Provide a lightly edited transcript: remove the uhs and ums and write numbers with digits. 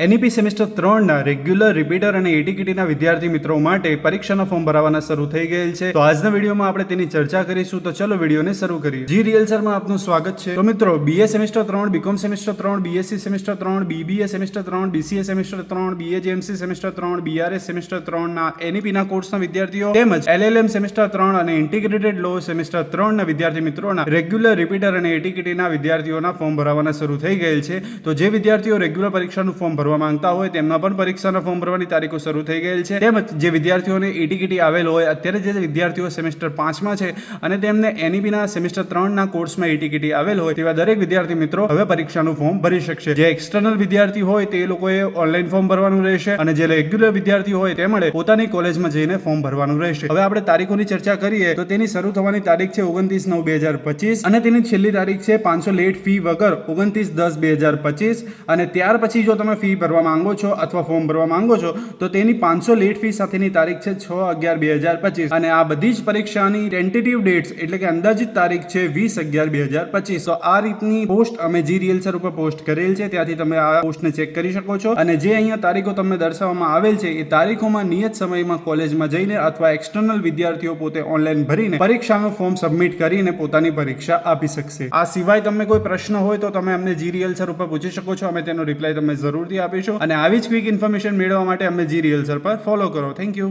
NEP semester 3ના regular repeater અને એટીકેટીના વિદ્યાર્થી મિત્રો માટે પરીક્ષાના ફોર્મ ભરવાના શરૂ થઈ ગયેલ છે. તો આજના વિડીયોમાં આપણે તેની ચર્ચા કરીશું. તો ચલો વિડીયોને શરૂ કરીએ. જી રિયલ્સરમાં આપનું સ્વાગત છે. તો મિત્રો BA semester 3, BCom semester 3, BSc semester 3, BBA semester 3, BCA semester 3, BAJMC semester 3, BRS semester 3 ના એનઈપીના કોર્સના વિદ્યાર્થીઓ તેમજ એલએલએમ સેમેસ્ટર 3 અને ઇન્ટિગ્રેટેડ લો સેમેસ્ટર 3 ના વિદ્યાર્થી મિત્રોના રેગ્યુલર રિપીટર અને એટીકેટીના વિદ્યાર્થીઓના ફોર્મ ભરવાના શરૂ થઈ ગયેલ છે. તો જે વિદ્યાર્થીઓ રેગ્યુલર પરીક્ષાનું ફોર્મ ભરવા માંગતા હોય તેમના પણ પરીક્ષાના ફોર્મ ભરવાની તારીખો શરૂ થઈ ગયેલ છે. તેમજ જે વિદ્યાર્થીઓને એટીકેટી આવેલ હોય, અત્યારે જે વિદ્યાર્થીઓ સેમેસ્ટર 5માં છે અને તેમને એનઈપીના સેમેસ્ટર 3ના કોર્સમાં એટીકેટી આવેલ હોય તેવા દરેક વિદ્યાર્થી મિત્રો હવે પરીક્ષાનું ફોર્મ ભરી શકશે. જે એક્સટર્નલ વિદ્યાર્થી હોય તે લોકોએ ઓનલાઈન ફોર્મ ભરવાનું રહેશે અને જે રેગ્યુલર વિદ્યાર્થી હોય તેમણે પોતાની કોલેજમાં જઈને ફોર્મ ભરવાનું રહેશે. હવે આપણે તારીખોની ચર્ચા કરીએ તો તેની શરૂ થવાની તારીખ છે 29/9/2025 અને તેની છેલ્લી તારીખ છે 500 લેટ ફી વગર 29/10/2025 અને ત્યાર પછી જો તમે ફી ભરવા માંગો છો અથવા ફોર્મ ભરવા માંગો છો તો તેની 500 લેટ ફી સાથેની તારીખ છે 6/11/2025 અને આ બધી જ પરીક્ષાની ટેન્ટેટિવ ડેટ્સ એટલે કે અંદાજિત તારીખ છે 20/11/2025. તો આ રીતની પોસ્ટ અમે જી રિયલ્સર ઉપર પોસ્ટ કરેલ છે, ત્યાંથી તમે આ પોસ્ટને ચેક કરી શકો છો. અને જે અહીંયા તારીખો તમને દર્શાવવામાં આવેલ છે એ તારીખોમાં નિયત સમયમાં કોલેજમાં જઈને અથવા એક્સટર્નલ વિદ્યાર્થીઓ પોતે ઓનલાઈન ભરીને પરીક્ષાનું ફોર્મ સબમિટ કરીને પોતાની પરીક્ષા આપી શકશે. આ સિવાય તમને કોઈ પ્રશ્ન હોય તો તમે અમને જી રિયલ્સર ઉપર પૂછી શકો છો. અમે તેનો રિપ્લાય તમને જરૂરથી આપીશું. અને આવી જ ક્વિક ઇન્ફોર્મેશન મેળવવા માટે અમને જી રિયલ્સર પર ફોલો કરો. Thank you.